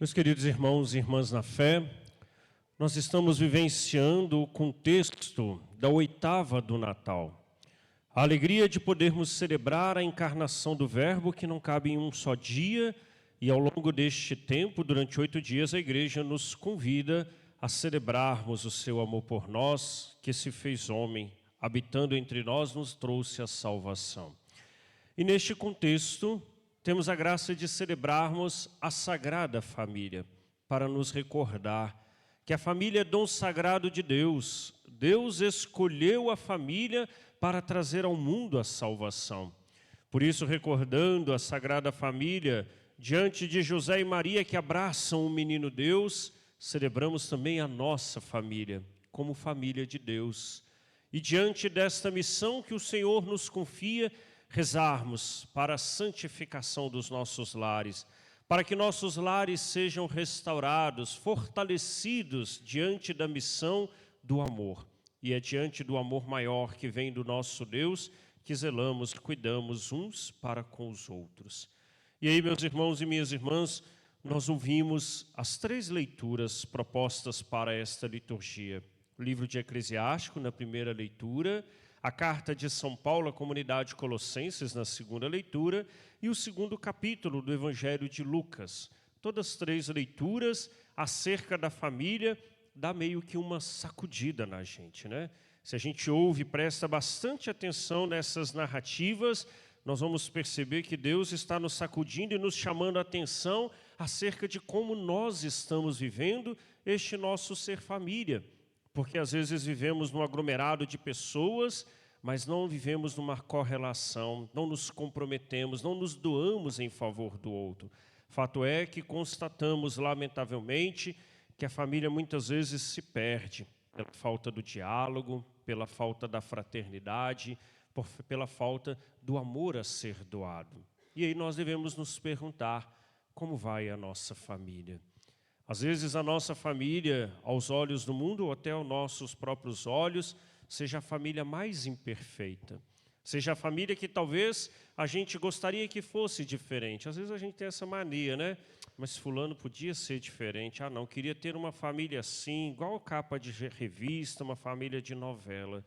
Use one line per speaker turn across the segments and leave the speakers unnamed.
Meus queridos irmãos e irmãs na fé, nós estamos vivenciando o contexto da oitava do Natal. A alegria de podermos celebrar a encarnação do Verbo que não cabe em um só dia, e ao longo deste tempo, durante 8 dias, a Igreja nos convida a celebrarmos o seu amor por nós, que se fez homem, habitando entre nós, nos trouxe a salvação. E neste contexto, temos a graça de celebrarmos a Sagrada Família, para nos recordar que a família é dom sagrado de Deus. Deus escolheu a família para trazer ao mundo a salvação. Por isso, recordando a Sagrada Família, diante de José e Maria que abraçam o menino Deus, celebramos também a nossa família, como família de Deus. E diante desta missão que o Senhor nos confia, rezarmos para a santificação dos nossos lares, para que nossos lares sejam restaurados, fortalecidos diante da missão do amor. E é diante do amor maior que vem do nosso Deus que zelamos, que cuidamos uns para com os outros. E aí, meus irmãos e minhas irmãs, nós ouvimos as 3 leituras propostas para esta liturgia. O livro de Eclesiástico, na primeira leitura, a carta de São Paulo à comunidade Colossenses, na segunda leitura, e o segundo capítulo do Evangelho de Lucas. Todas 3 leituras acerca da família, dá meio que uma sacudida na gente, né? Se a gente ouve e presta bastante atenção nessas narrativas, nós vamos perceber que Deus está nos sacudindo e nos chamando a atenção acerca de como nós estamos vivendo este nosso ser família. Porque às vezes vivemos num aglomerado de pessoas, mas não vivemos numa correlação, não nos comprometemos, não nos doamos em favor do outro. Fato é que constatamos, lamentavelmente, que a família muitas vezes se perde pela falta do diálogo, pela falta da fraternidade, pela falta do amor a ser doado. E aí nós devemos nos perguntar, como vai a nossa família? Às vezes a nossa família, aos olhos do mundo ou até aos nossos próprios olhos, seja a família mais imperfeita. Seja a família que talvez a gente gostaria que fosse diferente. Às vezes a gente tem essa mania, né? Mas fulano podia ser diferente. Ah, não, queria ter uma família assim, igual capa de revista, uma família de novela.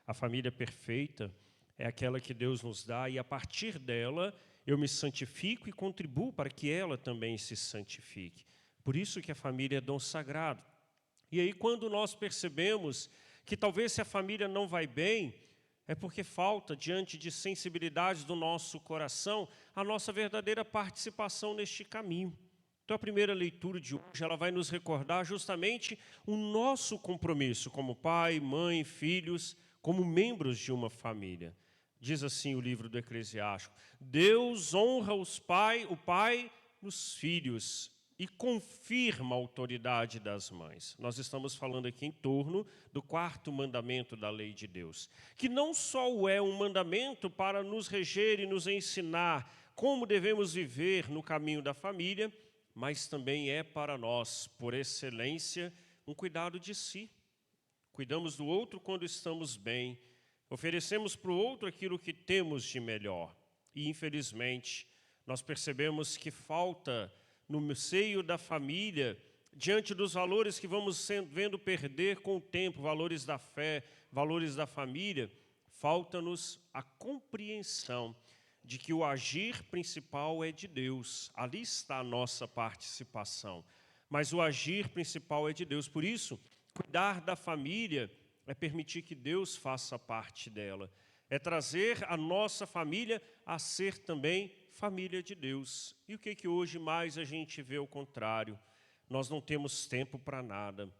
A família perfeita é aquela que Deus nos dá e a partir dela eu me santifico e contribuo para que ela também se santifique. Por isso que a família é dom sagrado. E aí quando nós percebemos que talvez se a família não vai bem, é porque falta, diante de sensibilidades do nosso coração, a nossa verdadeira participação neste caminho. Então a primeira leitura de hoje, ela vai nos recordar justamente o nosso compromisso como pai, mãe, filhos, como membros de uma família. Diz assim o livro do Eclesiástico: Deus honra o pai nos filhos e confirma a autoridade das mães. Nós estamos falando aqui em torno do 4º mandamento da lei de Deus, que não só é um mandamento para nos reger e nos ensinar como devemos viver no caminho da família, mas também é para nós, por excelência, um cuidado de si. Cuidamos do outro quando estamos bem, oferecemos para o outro aquilo que temos de melhor. E, infelizmente, nós percebemos que falta no seio da família, diante dos valores que vamos vendo perder com o tempo, valores da fé, valores da família, falta-nos a compreensão de que o agir principal é de Deus. Ali está a nossa participação. Mas o agir principal é de Deus. Por isso, cuidar da família é permitir que Deus faça parte dela. É trazer a nossa família a ser também família de Deus. E o que hoje mais a gente vê ao contrário? Nós não temos tempo para nada.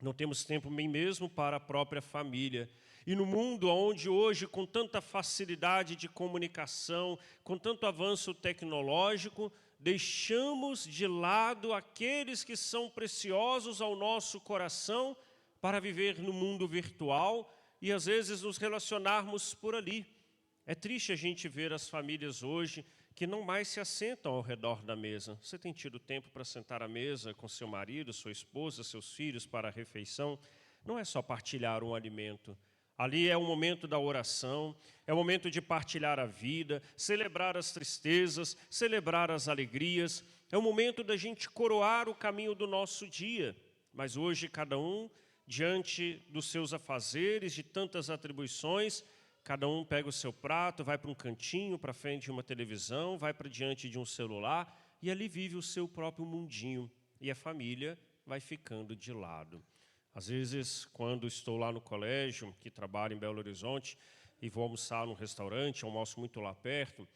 Não temos tempo nem mesmo para a própria família. E no mundo onde hoje, com tanta facilidade de comunicação, com tanto avanço tecnológico, deixamos de lado aqueles que são preciosos ao nosso coração para viver no mundo virtual e às vezes nos relacionarmos por ali. É triste a gente ver as famílias hoje que não mais se assentam ao redor da mesa. Você tem tido tempo para sentar à mesa com seu marido, sua esposa, seus filhos para a refeição? Não é só partilhar um alimento. Ali é o momento da oração, é o momento de partilhar a vida, celebrar as tristezas, celebrar as alegrias. é o momento da gente coroar o caminho do nosso dia. Mas hoje, cada um, diante dos seus afazeres, de tantas atribuições, cada um pega o seu prato, vai para um cantinho, para frente de uma televisão, vai para diante de um celular e ali vive o seu próprio mundinho. E a família vai ficando de lado. Às vezes, quando estou lá no colégio, que trabalho em Belo Horizonte, e vou almoçar num restaurante, almoço muito lá perto,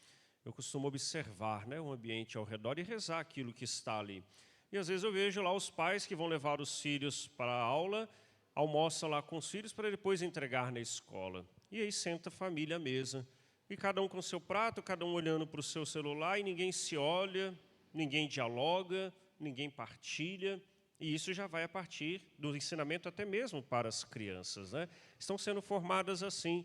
eu costumo observar, né, o ambiente ao redor e rezar aquilo que está ali. E às vezes eu vejo lá os pais que vão levar os filhos para a aula, almoçam lá com os filhos para depois entregar na escola. E aí senta a família à mesa, e cada um com seu prato, cada um olhando para o seu celular, e ninguém se olha, ninguém dialoga, ninguém partilha. E isso já vai a partir do ensinamento até mesmo para as crianças, né? Estão sendo formadas assim.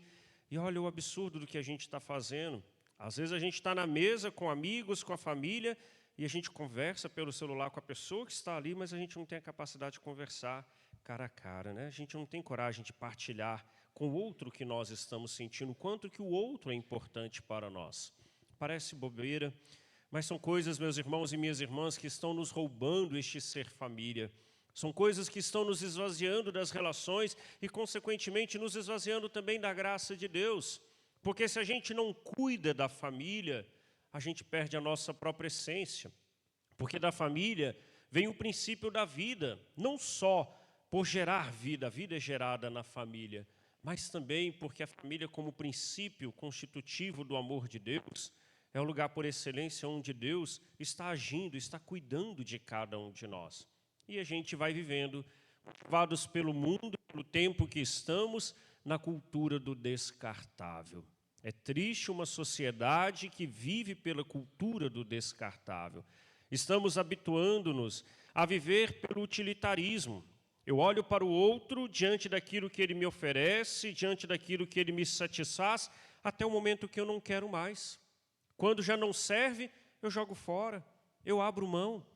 E olha o absurdo do que a gente está fazendo. Às vezes a gente está na mesa com amigos, com a família, e a gente conversa pelo celular com a pessoa que está ali, mas a gente não tem a capacidade de conversar cara a cara, né? A gente não tem coragem de partilhar com o outro o que nós estamos sentindo, o quanto que o outro é importante para nós. Parece bobeira, mas são coisas, meus irmãos e minhas irmãs, que estão nos roubando este ser família. São coisas que estão nos esvaziando das relações e, consequentemente, nos esvaziando também da graça de Deus. Porque se a gente não cuida da família, a gente perde a nossa própria essência. Porque da família vem o princípio da vida, não só por gerar vida, a vida é gerada na família, mas também porque a família, como princípio constitutivo do amor de Deus, é o lugar por excelência onde Deus está agindo, está cuidando de cada um de nós. E a gente vai vivendo, levados pelo mundo, pelo tempo que estamos, na cultura do descartável. É triste uma sociedade que vive pela cultura do descartável. Estamos habituando-nos a viver pelo utilitarismo. Eu olho para o outro diante daquilo que ele me oferece, diante daquilo que ele me satisfaz, até o momento que eu não quero mais. Quando já não serve, eu jogo fora, eu abro mão.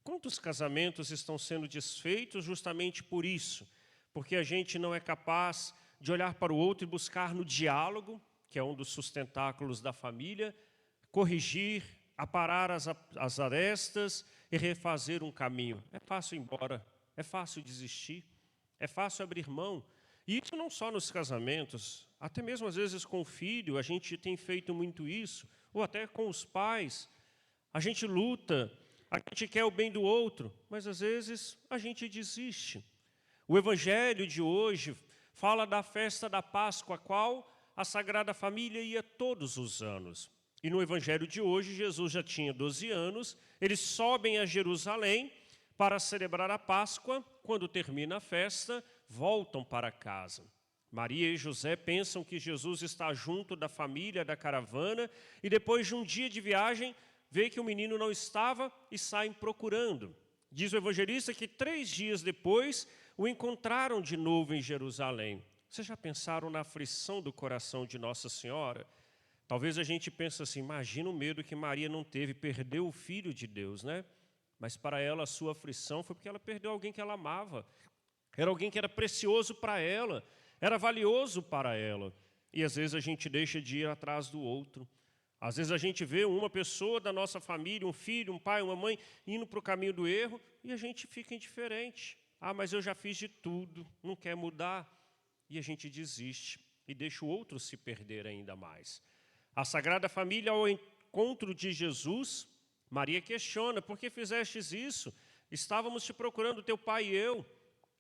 Quantos casamentos estão sendo desfeitos justamente por isso? Porque a gente não é capaz de olhar para o outro e buscar no diálogo, que é um dos sustentáculos da família, corrigir, aparar as arestas e refazer um caminho. É fácil ir embora, é fácil desistir, é fácil abrir mão. E isso não só nos casamentos, até mesmo às vezes com o filho, a gente tem feito muito isso, ou até com os pais. A gente luta, a gente quer o bem do outro, mas às vezes a gente desiste. O Evangelho de hoje fala da festa da Páscoa, a qual a Sagrada Família ia todos os anos. E no Evangelho de hoje, Jesus já tinha 12 anos, eles sobem a Jerusalém para celebrar a Páscoa. Quando termina a festa, voltam para casa. Maria e José pensam que Jesus está junto da família, da caravana, e depois de um dia de viagem, vê que o menino não estava e saem procurando. Diz o evangelista que 3 dias depois o encontraram de novo em Jerusalém. Vocês já pensaram na aflição do coração de Nossa Senhora? Talvez a gente pense assim, imagina o medo que Maria não teve, perdeu o Filho de Deus, né? Mas para ela a sua aflição foi porque ela perdeu alguém que ela amava. Era alguém que era precioso para ela, era valioso para ela. E às vezes a gente deixa de ir atrás do outro. Às vezes a gente vê uma pessoa da nossa família, um filho, um pai, uma mãe, indo para o caminho do erro e a gente fica indiferente. Ah, mas eu já fiz de tudo, não quer mudar. E a gente desiste e deixa o outro se perder ainda mais. A Sagrada Família, ao encontro de Jesus, Maria questiona, por que fizestes isso? Estávamos te procurando, teu pai e eu.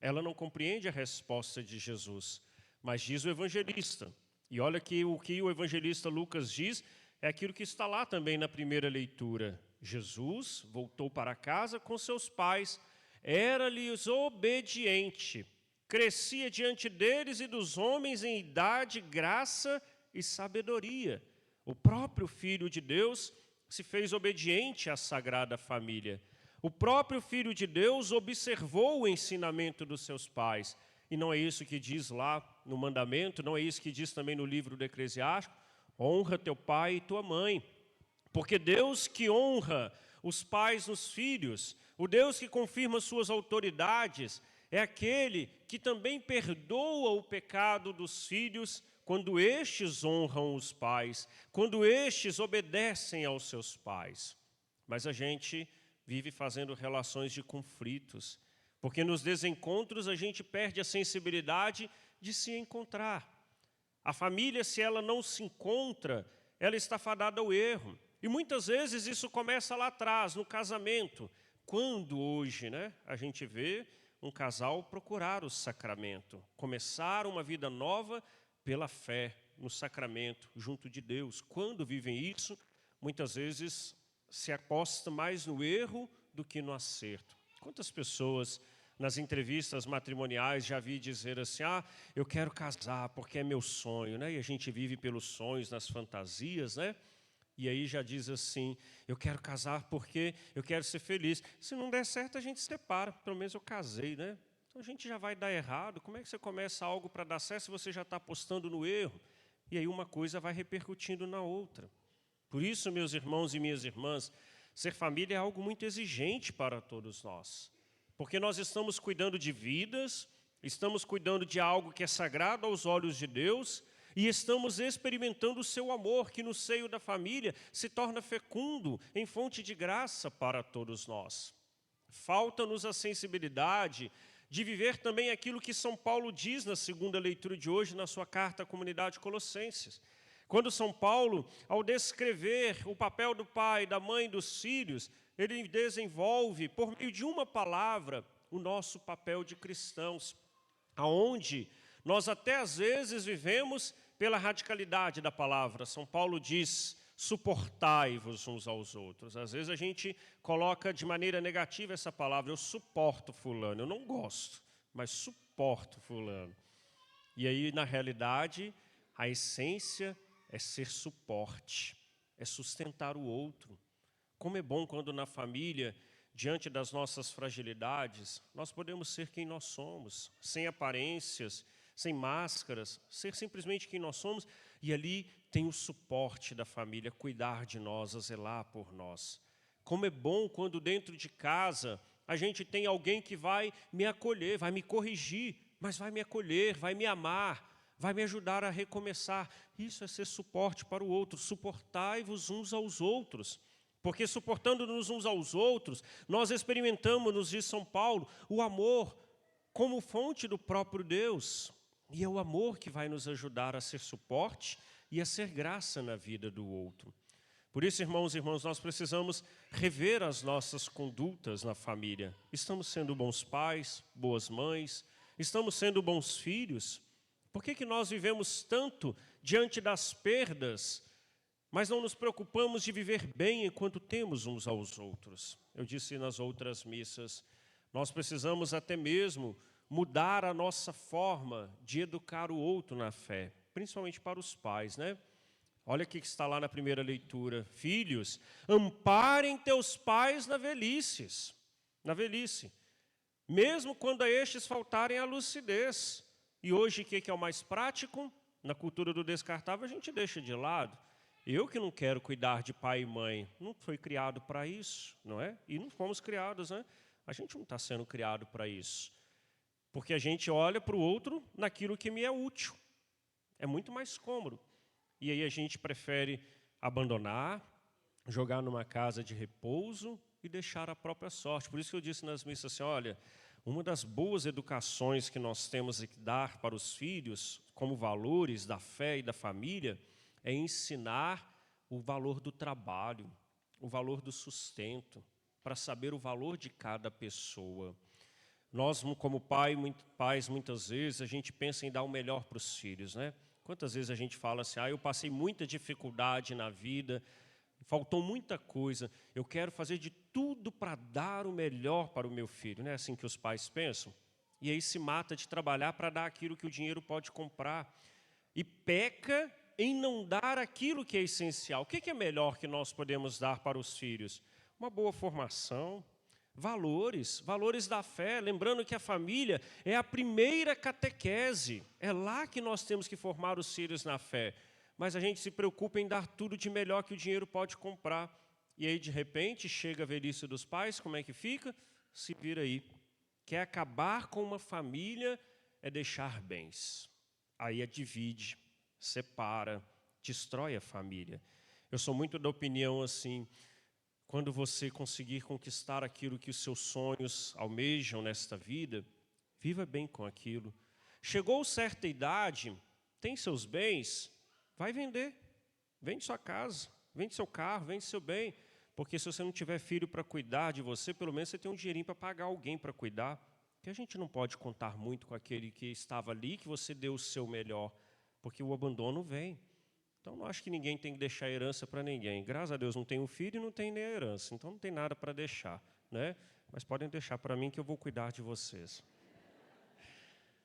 Ela não compreende a resposta de Jesus, mas diz o evangelista. E olha que o evangelista Lucas diz, é aquilo que está lá também na primeira leitura. Jesus voltou para casa com seus pais, era-lhes obediente, crescia diante deles e dos homens em idade, graça e sabedoria. O próprio Filho de Deus se fez obediente à Sagrada Família. O próprio Filho de Deus observou o ensinamento dos seus pais. E não é isso que diz lá no mandamento, não é isso que diz também no livro do Eclesiástico, honra teu pai e tua mãe. Porque Deus que honra os pais nos filhos, o Deus que confirma suas autoridades, é aquele que também perdoa o pecado dos filhos quando estes honram os pais, quando estes obedecem aos seus pais. Mas a gente vive fazendo relações de conflitos, porque nos desencontros a gente perde a sensibilidade de se encontrar. A família, se ela não se encontra, ela está fadada ao erro. E muitas vezes isso começa lá atrás, no casamento. Quando hoje, a gente vê um casal procurar o sacramento, começar uma vida nova pela fé no sacramento, junto de Deus. Quando vivem isso, muitas vezes se aposta mais no erro do que no acerto. Quantas pessoas nas entrevistas matrimoniais já vi dizer assim, eu quero casar porque é meu sonho, E a gente vive pelos sonhos, nas fantasias, E aí já diz assim, eu quero casar porque eu quero ser feliz. Se não der certo, a gente se separa, pelo menos eu casei, Então a gente já vai dar errado. Como é que você começa algo para dar certo se você já está apostando no erro? E aí uma coisa vai repercutindo na outra. Por isso, meus irmãos e minhas irmãs, ser família é algo muito exigente para todos nós. Porque nós estamos cuidando de vidas, estamos cuidando de algo que é sagrado aos olhos de Deus e estamos experimentando o seu amor, que no seio da família se torna fecundo, em fonte de graça para todos nós. Falta-nos a sensibilidade de viver também aquilo que São Paulo diz na segunda leitura de hoje, na sua carta à comunidade Colossenses. Quando São Paulo, ao descrever o papel do pai, da mãe, dos filhos, ele desenvolve, por meio de uma palavra, o nosso papel de cristãos, aonde nós até às vezes vivemos pela radicalidade da palavra. São Paulo diz, suportai-vos uns aos outros. Às vezes a gente coloca de maneira negativa essa palavra, eu suporto fulano, eu não gosto, mas suporto fulano. E aí, na realidade, a essência é ser suporte, é sustentar o outro. Como é bom quando na família, diante das nossas fragilidades, nós podemos ser quem nós somos, sem aparências, sem máscaras, ser simplesmente quem nós somos, e ali tem o suporte da família, cuidar de nós, a zelar por nós. Como é bom quando dentro de casa a gente tem alguém que vai me acolher, vai me corrigir, mas vai me acolher, vai me amar, vai me ajudar a recomeçar. Isso é ser suporte para o outro. Suportai-vos uns aos outros. Porque suportando-nos uns aos outros, nós experimentamos, nos diz São Paulo, o amor como fonte do próprio Deus. E é o amor que vai nos ajudar a ser suporte e a ser graça na vida do outro. Por isso, irmãos e irmãs, nós precisamos rever as nossas condutas na família. Estamos sendo bons pais, boas mães, estamos sendo bons filhos. Por que nós vivemos tanto diante das perdas, mas não nos preocupamos de viver bem enquanto temos uns aos outros? Eu disse nas outras missas, nós precisamos até mesmo mudar a nossa forma de educar o outro na fé, principalmente para os pais, Olha o que está lá na primeira leitura. Filhos, amparem teus pais na velhice, mesmo quando a estes faltarem a lucidez. E hoje, o que é o mais prático? Na cultura do descartável, a gente deixa de lado. Eu que não quero cuidar de pai e mãe, não foi criado para isso, não é? E não fomos criados, A gente não está sendo criado para isso. Porque a gente olha para o outro naquilo que me é útil. É muito mais cômodo. E aí a gente prefere abandonar, jogar numa casa de repouso e deixar a própria sorte. Por isso que eu disse nas missas assim, olha, uma das boas educações que nós temos que dar para os filhos, como valores da fé e da família, é ensinar o valor do trabalho, o valor do sustento, para saber o valor de cada pessoa. Nós, como pais, muitas vezes, a gente pensa em dar o melhor para os filhos, Quantas vezes a gente fala assim, eu passei muita dificuldade na vida, faltou muita coisa, eu quero fazer de tudo para dar o melhor para o meu filho. Não é assim que os pais pensam? E aí se mata de trabalhar para dar aquilo que o dinheiro pode comprar. E peca em não dar aquilo que é essencial. O que é melhor que nós podemos dar para os filhos? Uma boa formação, valores da fé, lembrando que a família é a primeira catequese, é lá que nós temos que formar os filhos na fé, mas a gente se preocupa em dar tudo de melhor que o dinheiro pode comprar, e aí de repente chega a velhice dos pais, como é que fica? Se vira aí, quer acabar com uma família é deixar bens, aí a divide, separa, destrói a família. Eu sou muito da opinião assim, quando você conseguir conquistar aquilo que os seus sonhos almejam nesta vida, viva bem com aquilo. Chegou certa idade, tem seus bens, vai vender. Vende sua casa, vende seu carro, vende seu bem. Porque se você não tiver filho para cuidar de você, pelo menos você tem um dinheirinho para pagar alguém para cuidar. Porque a gente não pode contar muito com aquele que estava ali, que você deu o seu melhor. Porque o abandono vem. Então, não acho que ninguém tem que deixar herança para ninguém. Graças a Deus não tenho filho e não tenho nem herança. Então, não tem nada para deixar, né? Mas podem deixar para mim que eu vou cuidar de vocês.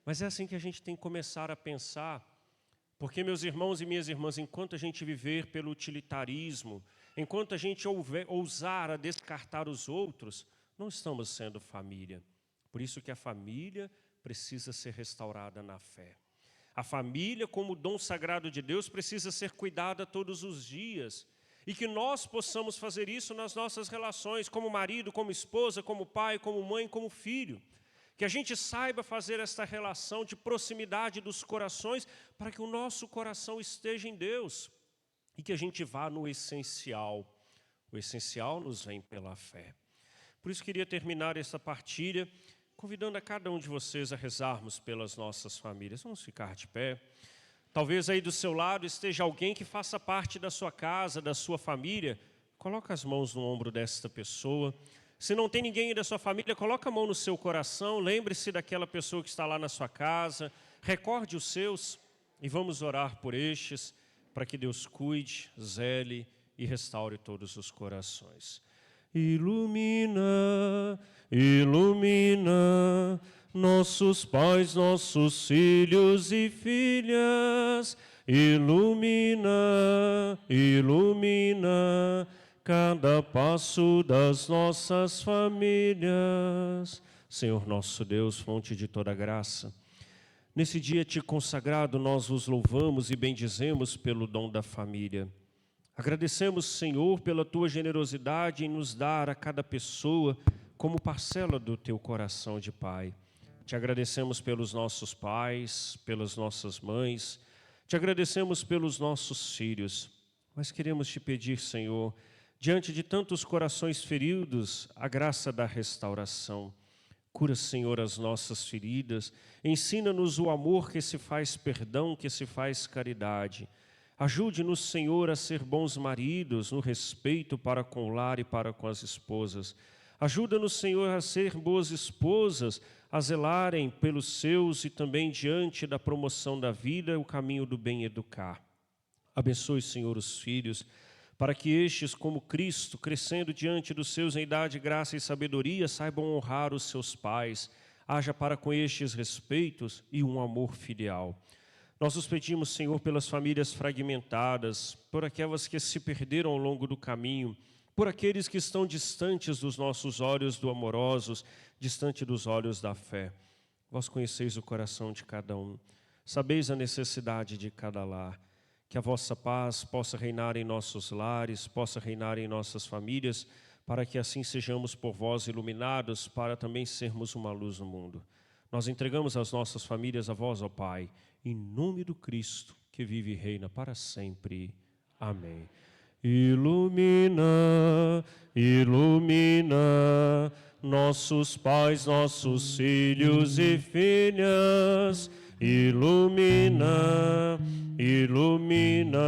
Mas é assim que a gente tem que começar a pensar, porque, meus irmãos e minhas irmãs, enquanto a gente viver pelo utilitarismo, enquanto a gente ousar a descartar os outros, não estamos sendo família. Por isso que a família precisa ser restaurada na fé. A família, como dom sagrado de Deus, precisa ser cuidada todos os dias. E que nós possamos fazer isso nas nossas relações, como marido, como esposa, como pai, como mãe, como filho. Que a gente saiba fazer esta relação de proximidade dos corações, para que o nosso coração esteja em Deus. E que a gente vá no essencial. O essencial nos vem pela fé. Por isso queria terminar essa partilha convidando a cada um de vocês a rezarmos pelas nossas famílias. Vamos ficar de pé. Talvez aí do seu lado esteja alguém que faça parte da sua casa, da sua família. Coloca as mãos no ombro desta pessoa. Se não tem ninguém da sua família, coloca a mão no seu coração. Lembre-se daquela pessoa que está lá na sua casa. Recorde os seus e vamos orar por estes, para que Deus cuide, zele e restaure todos os corações. Ilumina, ilumina nossos pais, nossos filhos e filhas. Ilumina, ilumina cada passo das nossas famílias. Senhor nosso Deus, fonte de toda graça, nesse dia te consagrado, nós vos louvamos e bendizemos pelo dom da família. Agradecemos, Senhor, pela tua generosidade em nos dar a cada pessoa como parcela do teu coração de Pai. Te agradecemos pelos nossos pais, pelas nossas mães, te agradecemos pelos nossos filhos. Mas queremos te pedir, Senhor, diante de tantos corações feridos, a graça da restauração. Cura, Senhor, as nossas feridas, ensina-nos o amor que se faz perdão, que se faz caridade. Ajude-nos, Senhor, a ser bons maridos, no respeito para com o lar e para com as esposas. Ajuda-nos, Senhor, a ser boas esposas, a zelarem pelos seus e também diante da promoção da vida, o caminho do bem educar. Abençoe, Senhor, os filhos, para que estes, como Cristo, crescendo diante dos seus em idade, graça e sabedoria, saibam honrar os seus pais. Haja para com estes respeitos e um amor filial. Nós os pedimos, Senhor, pelas famílias fragmentadas, por aquelas que se perderam ao longo do caminho, por aqueles que estão distantes dos nossos olhos do amorosos, distante dos olhos da fé. Vós conheceis o coração de cada um, sabeis a necessidade de cada lar. Que a vossa paz possa reinar em nossos lares, possa reinar em nossas famílias, para que assim sejamos por vós iluminados, para também sermos uma luz no mundo. Nós entregamos as nossas famílias a vós, ó Pai, em nome do Cristo, que vive e reina para sempre. Amém. Ilumina, ilumina nossos pais, nossos filhos e filhas. Ilumina, ilumina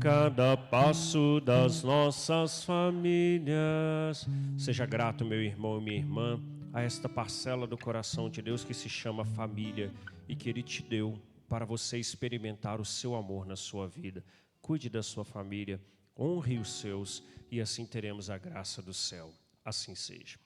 cada passo das nossas famílias. Seja grato, meu irmão e minha irmã, a esta parcela do coração de Deus que se chama família e que Ele te deu para você experimentar o seu amor na sua vida. Cuide da sua família, honre os seus e assim teremos a graça do céu. Assim seja.